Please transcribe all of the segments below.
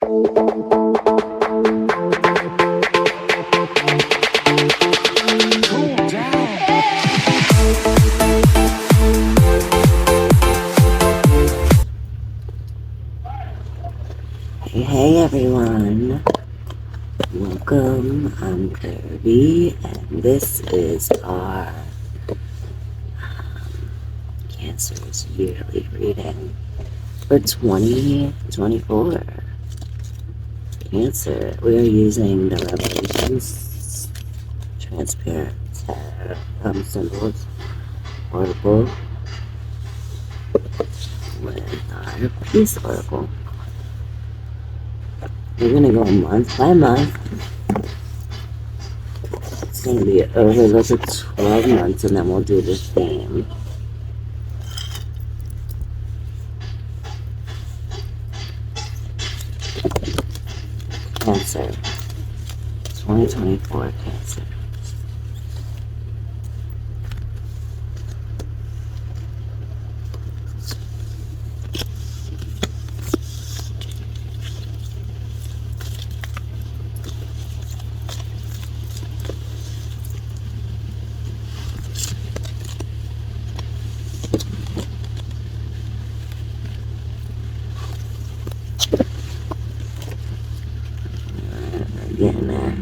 Hey everyone, welcome. I'm ClairV, and this is our Cancer's yearly reading for 2024. Cancer, we are using the Revelations Transparent Tarot Symbols Oracle with our Peace Oracle. We're going to go month by month. It's going to be over the 12 months, and then we'll do the theme. Cancer. 2024 Cancer. Getting there.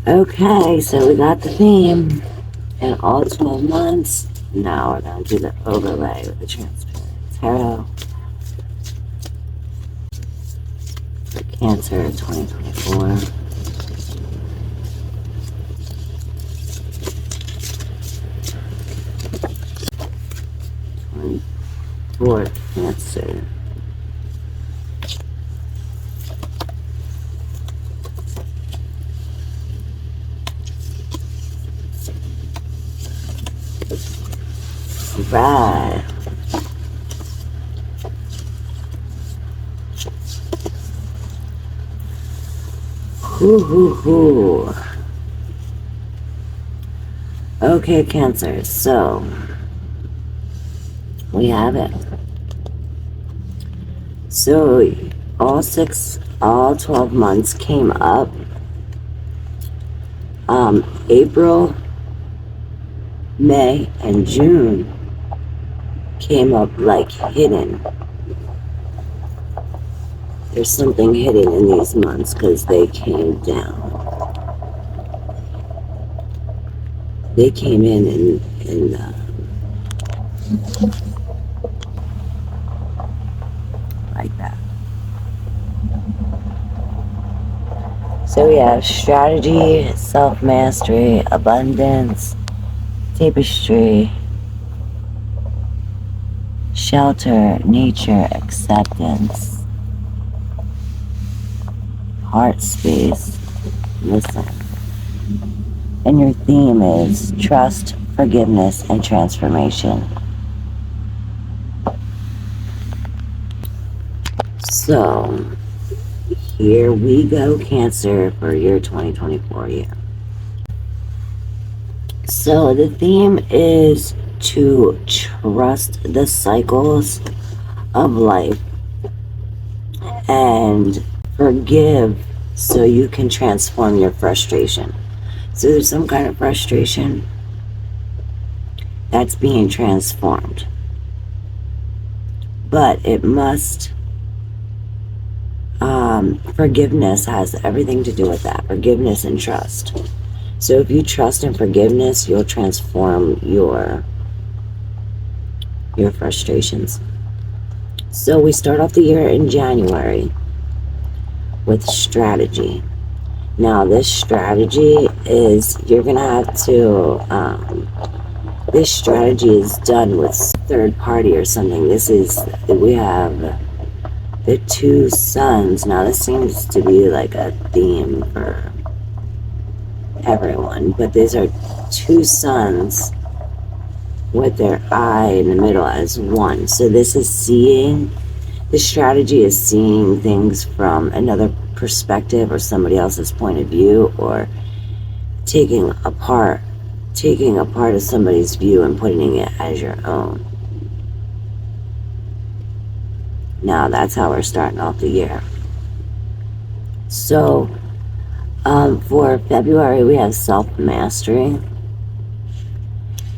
Okay, so we got the theme in all 12 months. Now we're going to do the overlay with the Transparent Tarot for Cancer 2024. For Cancer. Right. Hoo. Okay, Cancer, so we have it. So all 12 months came up. April, May, and June came up like hidden. There's something hidden in these months because they came down. They came in like that. So we have strategy, self-mastery, abundance, tapestry, shelter, nature, acceptance, heart space, listen. And your theme is trust, forgiveness, and transformation. So, here we go, Cancer, for your 2024 year. So, the theme is to trust the cycles of life and forgive so you can transform your frustration. So there's some kind of frustration that's being transformed, but it must forgiveness has everything to do with that. Forgiveness and trust. So if you trust in forgiveness, you'll transform your frustrations. So we start off the year in January with strategy. Now this strategy is you're going to have to, this strategy is done with third party or something. We have the two suns. Now this seems to be like a theme for everyone, but these are two suns with their eye in the middle as one. So this strategy is seeing things from another perspective or somebody else's point of view, or taking apart of somebody's view and putting it as your own. Now that's how we're starting off the year. So for February we have self-mastery,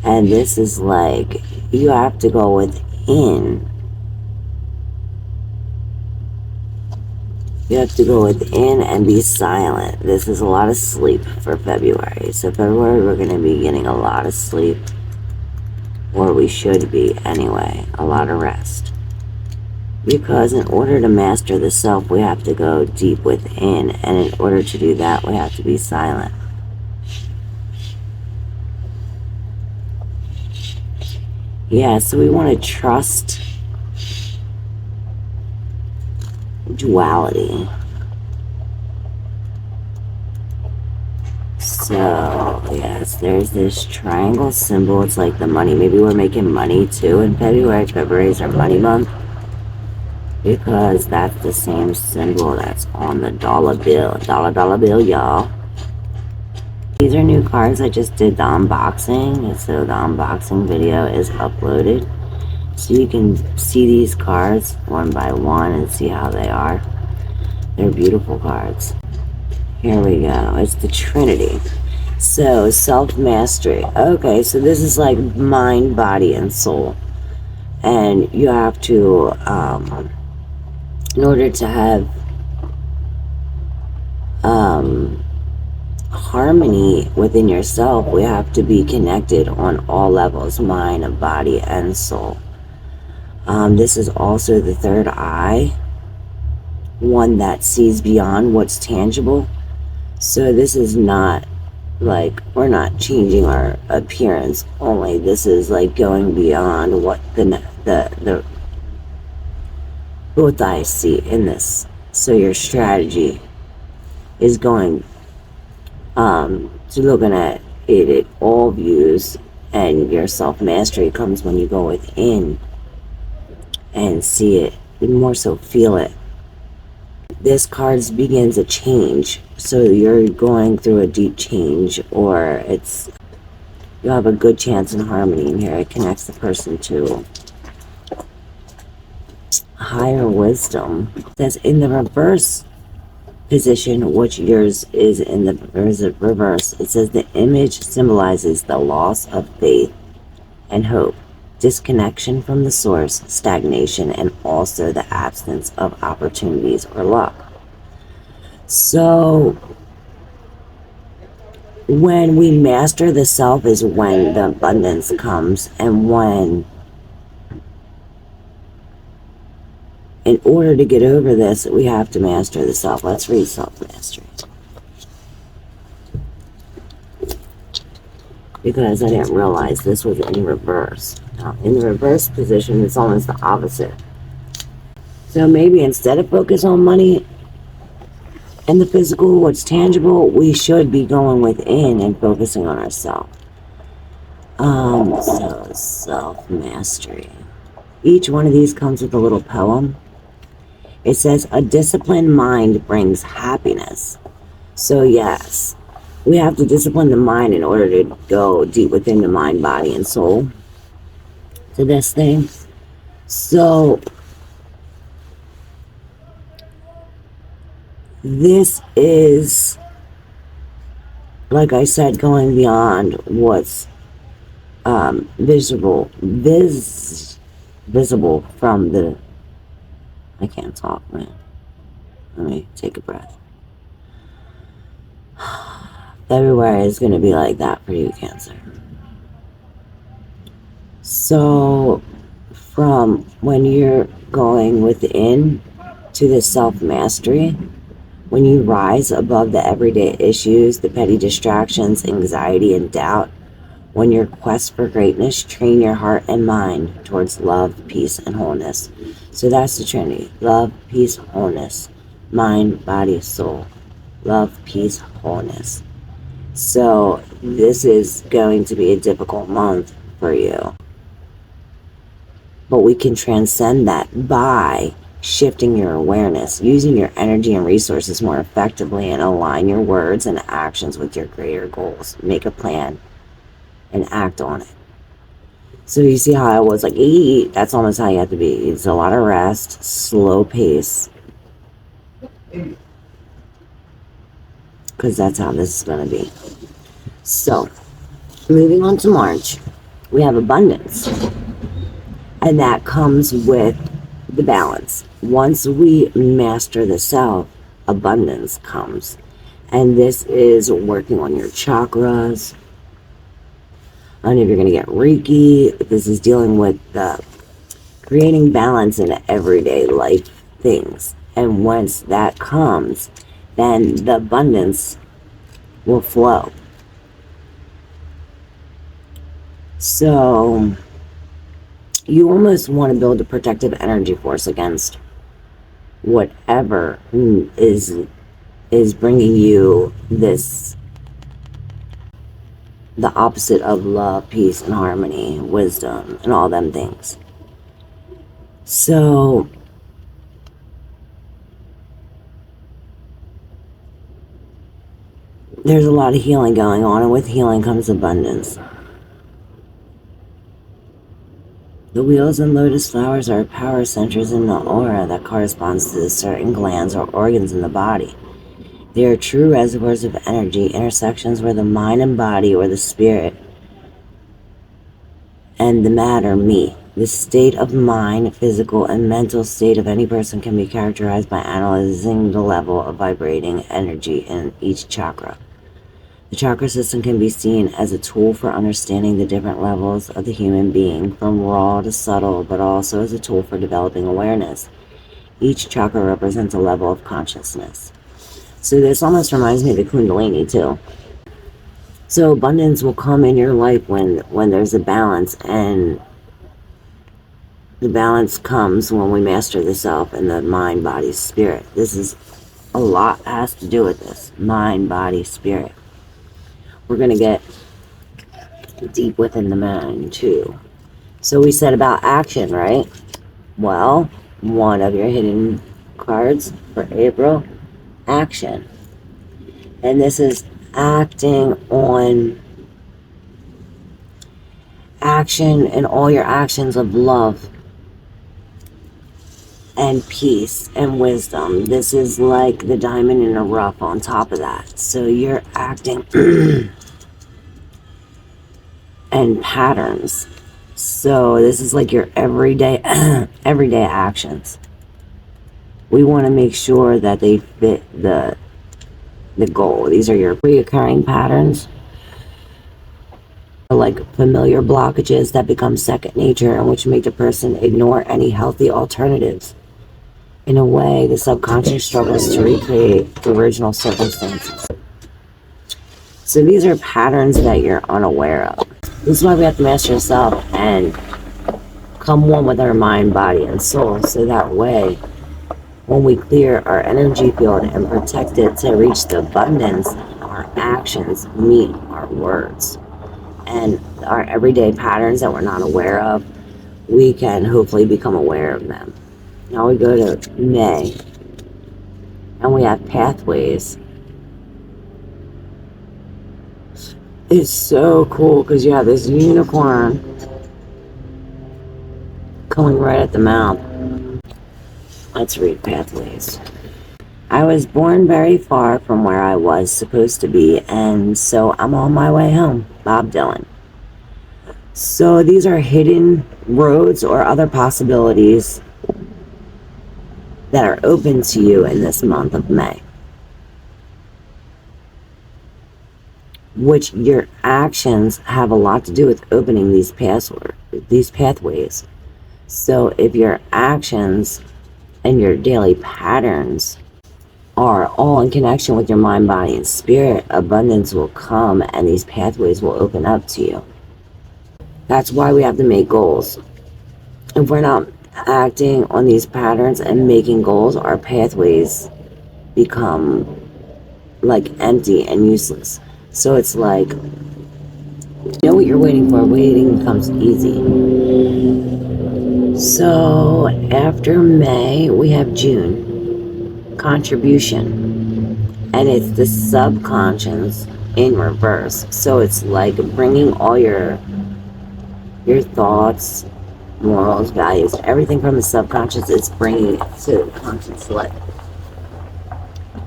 and this is like you have to go within. You have to go within and be silent. This is a lot of sleep for February. So February we're going to be getting a lot of sleep, or we should be anyway, a lot of rest. Because in order to master the self, we have to go deep within, and in order to do that, we have to be silent. Yeah, so we want to trust duality. So, yes, there's this triangle symbol. It's like the money. Maybe we're making money too in February. February is our money month, because that's the same symbol that's on the dollar bill. Dollar bill, y'all. These are new cards. I just did the unboxing, and so the unboxing video is uploaded. So you can see these cards one by one and see how they are. They're beautiful cards. Here we go. It's the Trinity. So, self-mastery. Okay, so this is like mind, body, and soul. And you have to, in order to have harmony within yourself, we have to be connected on all levels, mind, body, and soul. This is also the third eye, one that sees beyond what's tangible. So this is not like we're not changing our appearance only. This is like going beyond what the both eyes see in this. So your strategy is going to looking at it at all views, and your self-mastery comes when you go within and see it, more so feel it. This card begins a change, so you're going through a deep change, or you have a good chance in harmony in here. It connects the person to higher wisdom. It says in the reverse position, which yours is in the reverse, it says the image symbolizes the loss of faith and hope, disconnection from the source, stagnation, and also the absence of opportunities or luck. So when we master the self is when the abundance comes, and when, in order to get over this, we have to master the self. Let's read self-mastery, because I didn't realize this was in reverse. Now, in the reverse position, it's almost the opposite. So maybe instead of focus on money and the physical, what's tangible, we should be going within and focusing on ourselves. So self-mastery. Each one of these comes with a little poem. It says, a disciplined mind brings happiness. So yes, we have to discipline the mind in order to go deep within the mind, body, and soul to this thing. So this is, like I said, going beyond what's visible from the, I can't talk, man. Let me take a breath. February is going to be like that for you, Cancer. So from when you're going within to the self-mastery, When you rise above the everyday issues, the petty distractions, anxiety, and doubt, when your quest for greatness, train your heart and mind towards love, peace, and wholeness. So that's the Trinity. Love, peace, wholeness. Mind, body, soul. Love, peace, wholeness. So this is going to be a difficult month for you. But we can transcend that by shifting your awareness, using your energy and resources more effectively, and align your words and actions with your greater goals. Make a plan and act on it. So you see how I was like, that's almost how you have to be. It's a lot of rest, slow pace. Because that's how this is going to be. So, moving on to March, we have abundance. And that comes with the balance. Once we master the self, abundance comes. And this is working on your chakras. I don't know if you're going to get Reiki. This is dealing with creating balance in everyday life things. And once that comes, then the abundance will flow. So you almost want to build a protective energy force against whatever is bringing you this, the opposite of love, peace, and harmony, wisdom, and all them things. So there's a lot of healing going on, and with healing comes abundance. The wheels and lotus flowers are power centers in the aura that corresponds to certain glands or organs in the body. They are true reservoirs of energy, intersections where the mind and body, or the spirit and the matter meet. The state of mind, physical, and mental state of any person can be characterized by analyzing the level of vibrating energy in each chakra. The chakra system can be seen as a tool for understanding the different levels of the human being, from raw to subtle, but also as a tool for developing awareness. Each chakra represents a level of consciousness. So this almost reminds me of the Kundalini too. So abundance will come in your life when there's a balance, and the balance comes when we master the self and the mind, body, spirit. This is a lot has to do with this. Mind, body, spirit. We're going to get deep within the mind too. So we said about action, right? Well, one of your hidden cards for April, action. And this is acting on action and all your actions of love and peace and wisdom. This is like the diamond in the rough on top of that. So you're acting and patterns. So this is like your everyday actions. We want to make sure that they fit the goal. These are your reoccurring patterns, like familiar blockages that become second nature, and which make the person ignore any healthy alternatives. In a way, the subconscious struggles to recreate the original circumstances. So these are patterns that you're unaware of. This is why we have to master yourself and come one with our mind, body, and soul. So that way, when we clear our energy field and protect it to reach the abundance, our actions meet our words. And our everyday patterns that we're not aware of, we can hopefully become aware of them. Now we go to May, and we have pathways. It's so cool because you have this unicorn coming right at the mouth. Let's read pathways. I was born very far from where I was supposed to be, and so I'm on my way home. Bob Dylan. So these are hidden roads or other possibilities that are open to you in this month of May, which your actions have a lot to do with opening these pathways. So if your actions and your daily patterns are all in connection with your mind, body, and spirit, abundance will come and these pathways will open up to you. That's why we have to make goals. If we're not acting on these patterns and making goals, our pathways become like empty and useless. So it's like, you know what you're waiting for, waiting becomes easy. So after May, we have June, contribution, and it's the subconscious in reverse. So it's like bringing all your thoughts, morals, values, everything from the subconscious, it's bringing it to the conscious light.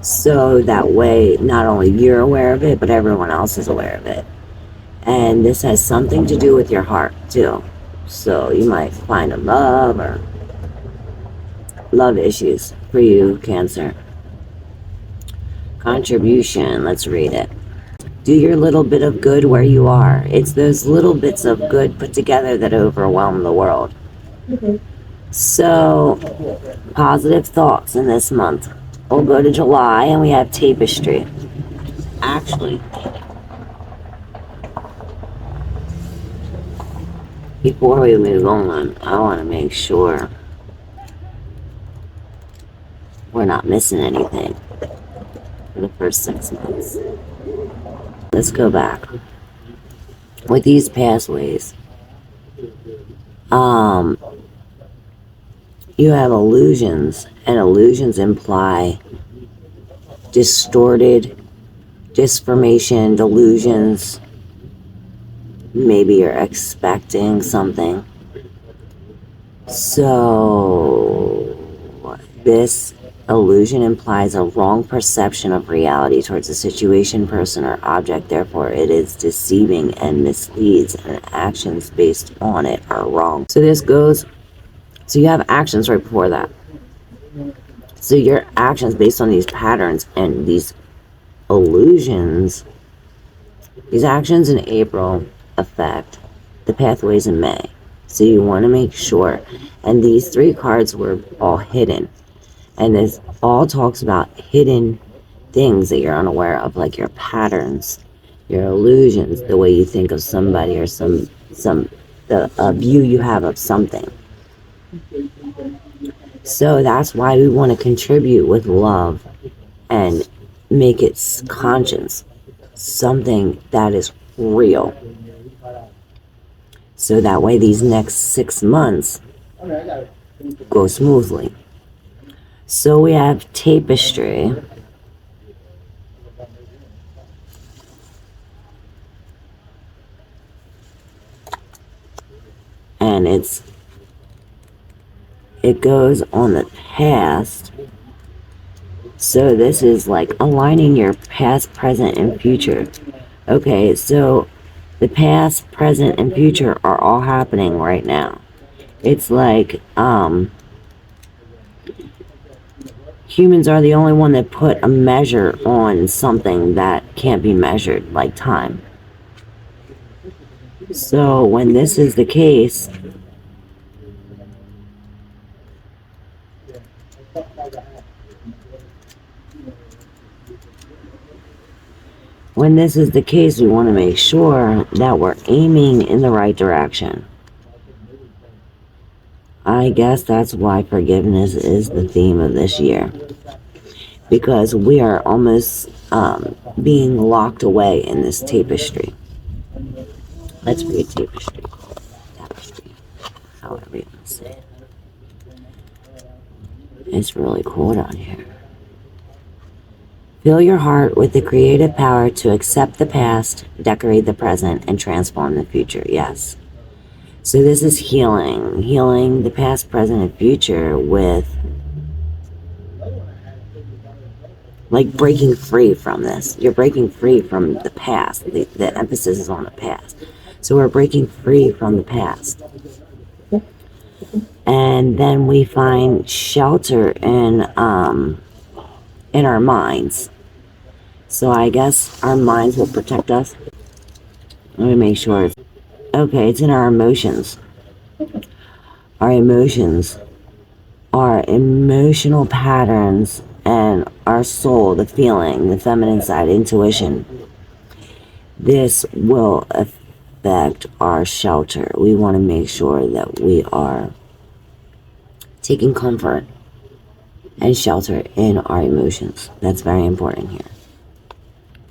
So that way, not only you're aware of it, but everyone else is aware of it. And this has something to do with your heart, too. So you might find a love or love issues for you, Cancer. Contribution, let's read it. Do your little bit of good where you are. It's those little bits of good put together that overwhelm the world. So, positive thoughts in this month. We'll go to July and we have tapestry. Actually, before we move on, I want to make sure we're not missing anything for the first 6 months. Let's go back. With these pathways, you have illusions, and illusions imply distorted, disformation, delusions. Maybe you're expecting something. So this illusion implies a wrong perception of reality towards a situation, person, or object. Therefore, it is deceiving and misleads, and actions based on it are wrong. So this goes, so you have actions right before that. So your actions based on these patterns and these illusions, these actions in April affect the pathways in May. So you want to make sure. And these 3 cards were all hidden. And this all talks about hidden things that you're unaware of, like your patterns, your illusions, the way you think of somebody, or a view you have of something. So that's why we want to contribute with love and make it conscious, something that is real. So that way these next 6 months go smoothly. So we have tapestry. And it goes on the past. So this is like aligning your past, present, and future. Okay, so the past, present, and future are all happening right now. It's like, humans are the only one that put a measure on something that can't be measured, like time. So when this is the case, we want to make sure that we're aiming in the right direction. I guess that's why forgiveness is the theme of this year. Because we are almost being locked away in this tapestry. Let's read tapestry. Tapestry. However you want to say it. It's really cool down here. Fill your heart with the creative power to accept the past, decorate the present, and transform the future. Yes. So this is healing. Healing the past, present, and future with, like, breaking free from this. You're breaking free from the past. The emphasis is on the past. So we're breaking free from the past. And then we find shelter in our minds. So I guess our minds will protect us. Let me make sure. Okay, it's in our emotions. Our emotions, our emotional patterns and our soul, the feeling, the feminine side, intuition. This will affect our shelter. We want to make sure that we are taking comfort and shelter in our emotions. That's very important here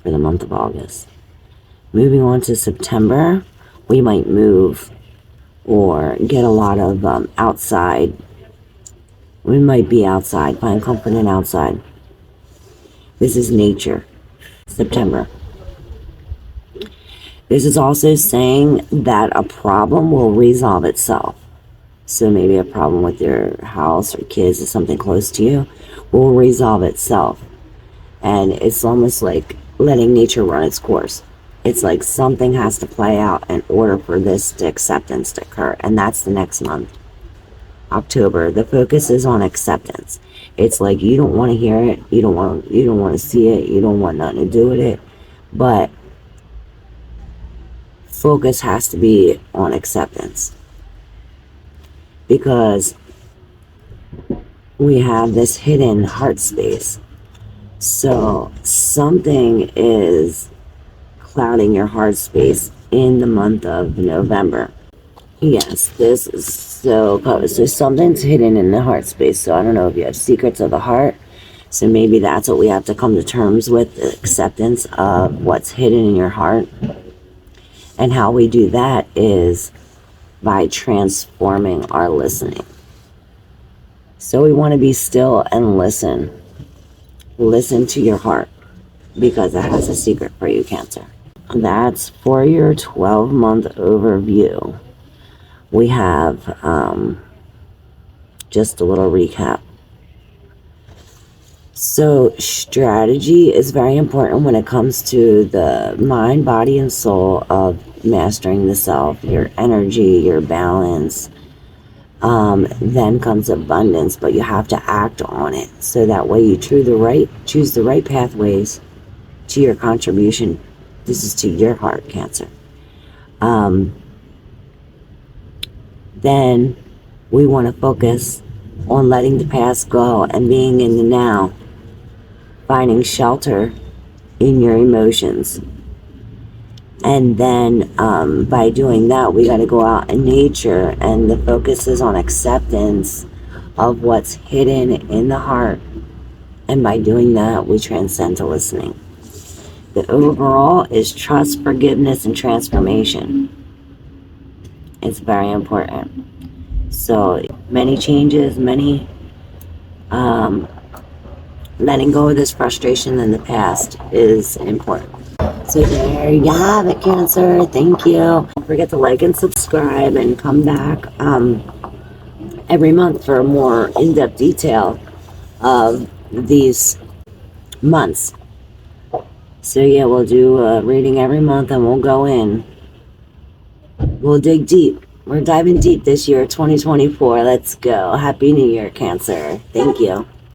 for the month of August. Moving on to September, we might move or get a lot of outside. We might be outside, find comfort in outside. This is nature. September. This is also saying that a problem will resolve itself. So maybe a problem with your house or kids or something close to you will resolve itself. And it's almost like letting nature run its course. It's like something has to play out in order for this acceptance to occur. And that's the next month. October. The focus is on acceptance. It's like you don't want to hear it, you don't want to see it, you don't want nothing to do with it. But focus has to be on acceptance. Because we have this hidden heart space. So something is clouding your heart space in the month of November. Yes, this is so something's hidden in the heart space. So I don't know if you have secrets of the heart. So maybe that's what we have to come to terms with, the acceptance of what's hidden in your heart. And how we do that is by transforming our listening. So we want to be still and listen. Listen to your heart, because it has a secret for you, Cancer. That's for your 12-month overview. We have just a little recap. So strategy is very important when it comes to the mind, body, and soul of mastering the self, your energy, your balance. Then comes abundance, but you have to act on it. So that way you choose the right pathways to your contribution. This is to your heart, Cancer. Then we want to focus on letting the past go and being in the now. Finding shelter in your emotions. And then by doing that, we got to go out in nature, and the focus is on acceptance of what's hidden in the heart. And by doing that, we transcend to listening. The overall is trust, forgiveness, and transformation. It's very important. So many changes, many letting go of this frustration in the past is important. So there you have it, Cancer. Thank you. Don't forget to like and subscribe, and come back every month for more in-depth detail of these months. So yeah, we'll do a reading every month, and we'll go in. We'll dig deep. We're diving deep this year, 2024. Let's go. Happy New Year, Cancer. Thank you.